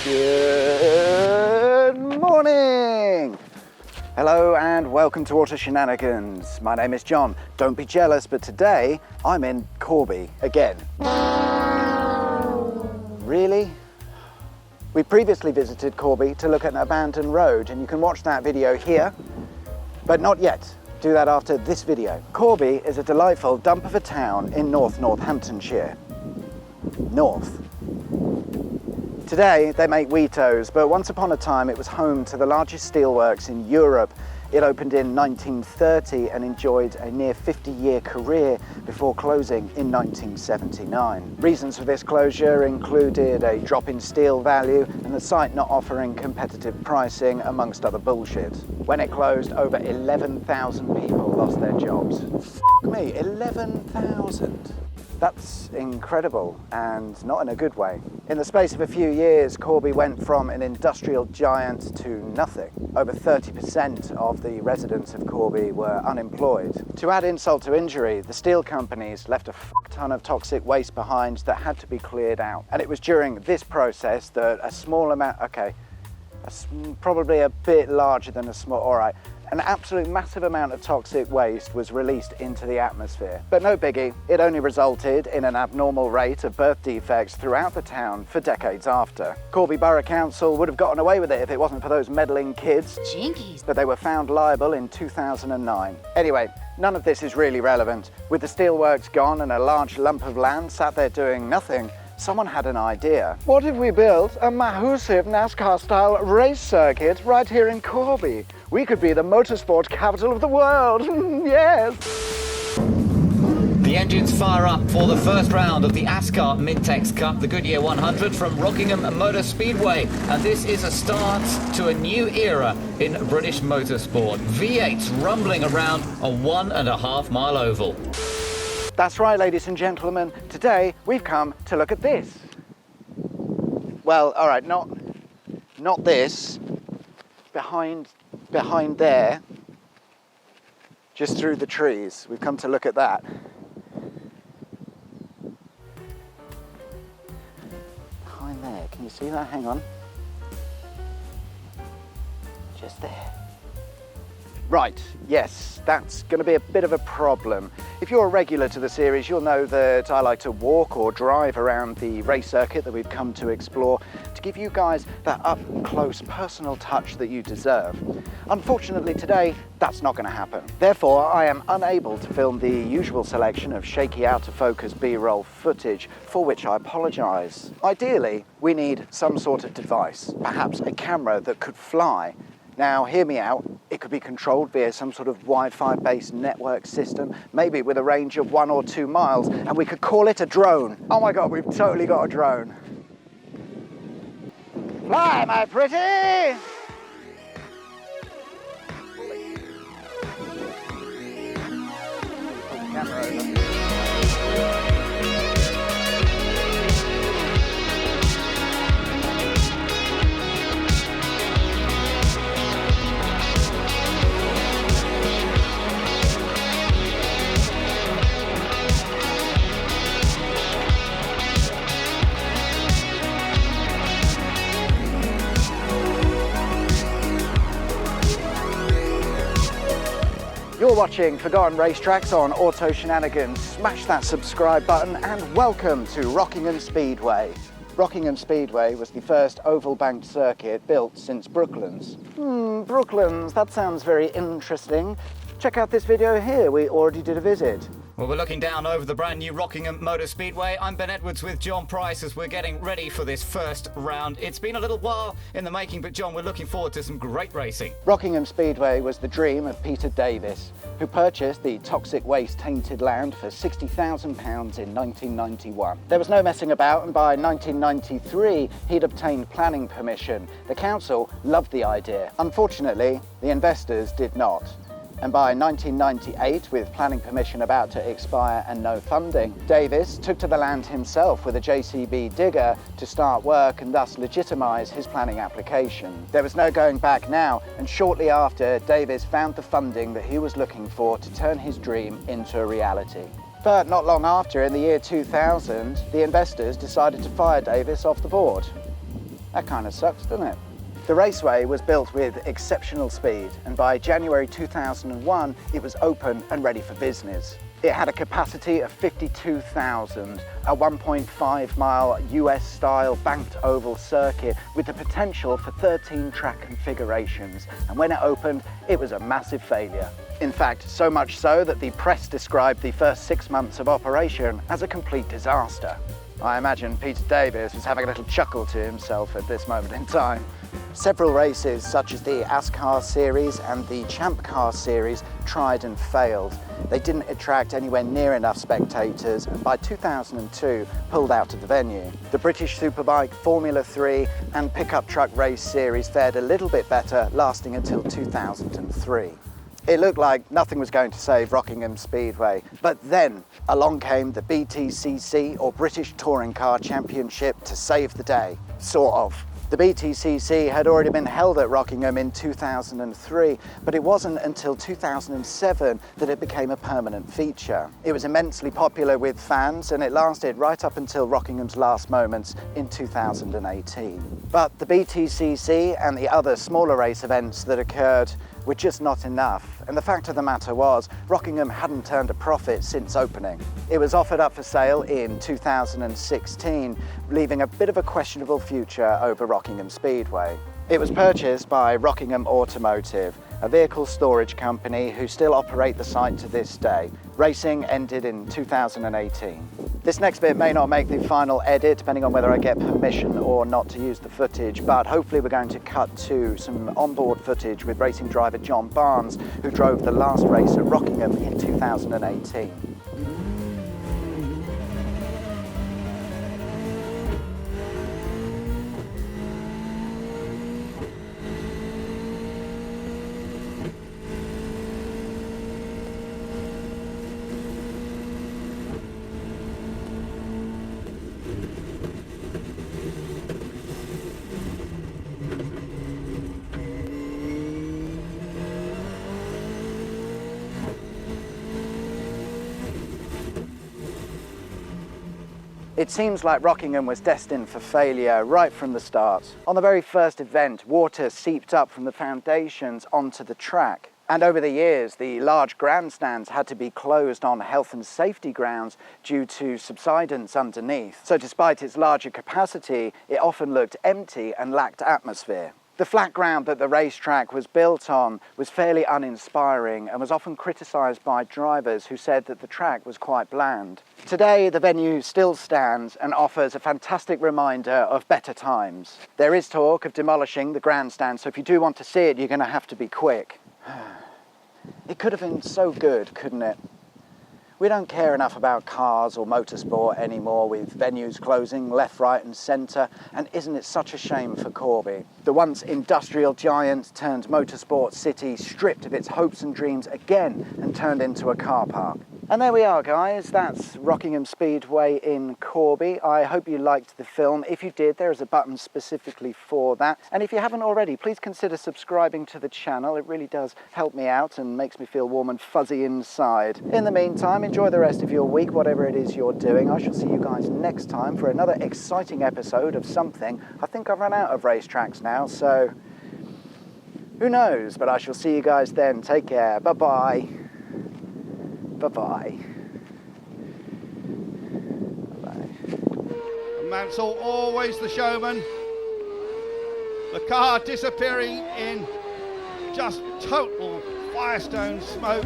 Good morning! Hello and welcome to Auto Shenanigans. My name is John. Don't be jealous, but today I'm in Corby again. Really? We previously visited Corby to look at an abandoned road, and you can watch that video here, but not yet. Do that after this video. Corby is a delightful dump of a town in Northamptonshire. North. Today they make Weetos, but once upon a time it was home to the largest steelworks in Europe. It opened in 1930 and enjoyed a near 50-year career before closing in 1979. Reasons for this closure included a drop in steel value and the site not offering competitive pricing, amongst other bullshit. When it closed, over 11,000 people lost their jobs. F me, 11,000. That's incredible, and not in a good way. In the space of a few years, Corby went from an industrial giant to nothing. Over 30% of the residents of Corby were unemployed. To add insult to injury, the steel companies left a ton of toxic waste behind that had to be cleared out. And it was during this process that a small amount, probably a bit larger than a small, all right, an absolute massive amount of toxic waste was released into the atmosphere. But no biggie, it only resulted in an abnormal rate of birth defects throughout the town for decades after. Corby Borough Council would have gotten away with it if it wasn't for those meddling kids. Jinkies. But they were found liable in 2009. Anyway, none of this is really relevant. With the steelworks gone and a large lump of land sat there doing nothing, someone had an idea. What if we built a massive NASCAR-style race circuit right here in Corby? We could be the motorsport capital of the world. Yes! The engines fire up for the first round of the NASCAR Mid-Tex Cup, the Goodyear 100 from Rockingham Speedway. And this is a start to a new era in British motorsport. V8s rumbling around a 1.5 mile oval. That's right, ladies and gentlemen. Today we've come to look at this. Well, all right, not this. Behind there, just through the trees. We've come to look at that. Behind there, can you see that? Hang on. Just there. Right, yes, that's going to be a bit of a problem. If you're a regular to the series, you'll know that I like to walk or drive around the race circuit that we've come to explore to give you guys that up-close personal touch that you deserve. Unfortunately today, that's not going to happen. Therefore, I am unable to film the usual selection of shaky out-of-focus B-roll footage, for which I apologise. Ideally, we need some sort of device, perhaps a camera that could fly. Now, hear me out, it could be controlled via some sort of Wi-Fi based network system, maybe with a range of 1 or 2 miles, and we could call it a drone. Oh my God, we've totally got a drone. Fly, my pretty! Put the camera over. You're watching Forgotten Racetracks on Auto Shenanigans. Smash that subscribe button and welcome to Rockingham Speedway. Rockingham Speedway was the first oval-banked circuit built since Brooklands. Brooklands, that sounds very interesting. Check out this video here, we already did a visit. Well, we're looking down over the brand new Rockingham Motor Speedway. I'm Ben Edwards with John Price as we're getting ready for this first round. It's been a little while in the making, but John, we're looking forward to some great racing. Rockingham Speedway was the dream of Peter Davies, who purchased the toxic waste tainted land for £60,000 in 1991. There was no messing about, and by 1993 he'd obtained planning permission. The council loved the idea. Unfortunately, the investors did not. And by 1998, with planning permission about to expire and no funding, Davies took to the land himself with a JCB digger to start work and thus legitimise his planning application. There was no going back now, and shortly after, Davies found the funding that he was looking for to turn his dream into a reality. But not long after, in the year 2000, the investors decided to fire Davies off the board. That kind of sucks, doesn't it? The raceway was built with exceptional speed, and by January 2001, it was open and ready for business. It had a capacity of 52,000, a 1.5-mile US-style banked oval circuit with the potential for 13 track configurations, and when it opened, it was a massive failure. In fact, so much so that the press described the first 6 months of operation as a complete disaster. I imagine Peter Davies was having a little chuckle to himself at this moment in time. Several races, such as the NASCAR series and the Champ Car series, tried and failed. They didn't attract anywhere near enough spectators, and by 2002 pulled out of the venue. The British Superbike, Formula 3 and pickup truck race series fared a little bit better, lasting until 2003. It looked like nothing was going to save Rockingham Speedway, but then along came the BTCC, or British Touring Car Championship, to save the day, sort of. The BTCC had already been held at Rockingham in 2003, but it wasn't until 2007 that it became a permanent feature. It was immensely popular with fans, and it lasted right up until Rockingham's last moments in 2018. But the BTCC and the other smaller race events that occurred were just not enough, and the fact of the matter was, Rockingham hadn't turned a profit since opening. It was offered up for sale in 2016, leaving a bit of a questionable future over Rockingham Speedway. It was purchased by Rockingham Automotive, a vehicle storage company who still operate the site to this day. Racing ended in 2018. This next bit may not make the final edit, depending on whether I get permission or not to use the footage, but hopefully we're going to cut to some onboard footage with racing driver John Barnes, who drove the last race at Rockingham in 2018. It seems like Rockingham was destined for failure right from the start. On the very first event, water seeped up from the foundations onto the track. And over the years, the large grandstands had to be closed on health and safety grounds due to subsidence underneath. So despite its larger capacity, it often looked empty and lacked atmosphere. The flat ground that the racetrack was built on was fairly uninspiring and was often criticised by drivers who said that the track was quite bland. Today, the venue still stands and offers a fantastic reminder of better times. There is talk of demolishing the grandstand, so if you do want to see it, you're going to have to be quick. It could have been so good, couldn't it? We don't care enough about cars or motorsport anymore, with venues closing left, right and centre, and isn't it such a shame for Corby? The once industrial giant turned motorsport city, stripped of its hopes and dreams again and turned into a car park. And there we are, guys, that's Rockingham Speedway in Corby. I hope you liked the film. If you did, there is a button specifically for that. And if you haven't already, please consider subscribing to the channel. It really does help me out and makes me feel warm and fuzzy inside. In the meantime, enjoy the rest of your week, whatever it is you're doing. I shall see you guys next time for another exciting episode of something. I think I've run out of racetracks now, so who knows? But I shall see you guys then. Take care. Bye-bye. Bye-bye. Mansell, always the showman. The car disappearing in just total firestone smoke.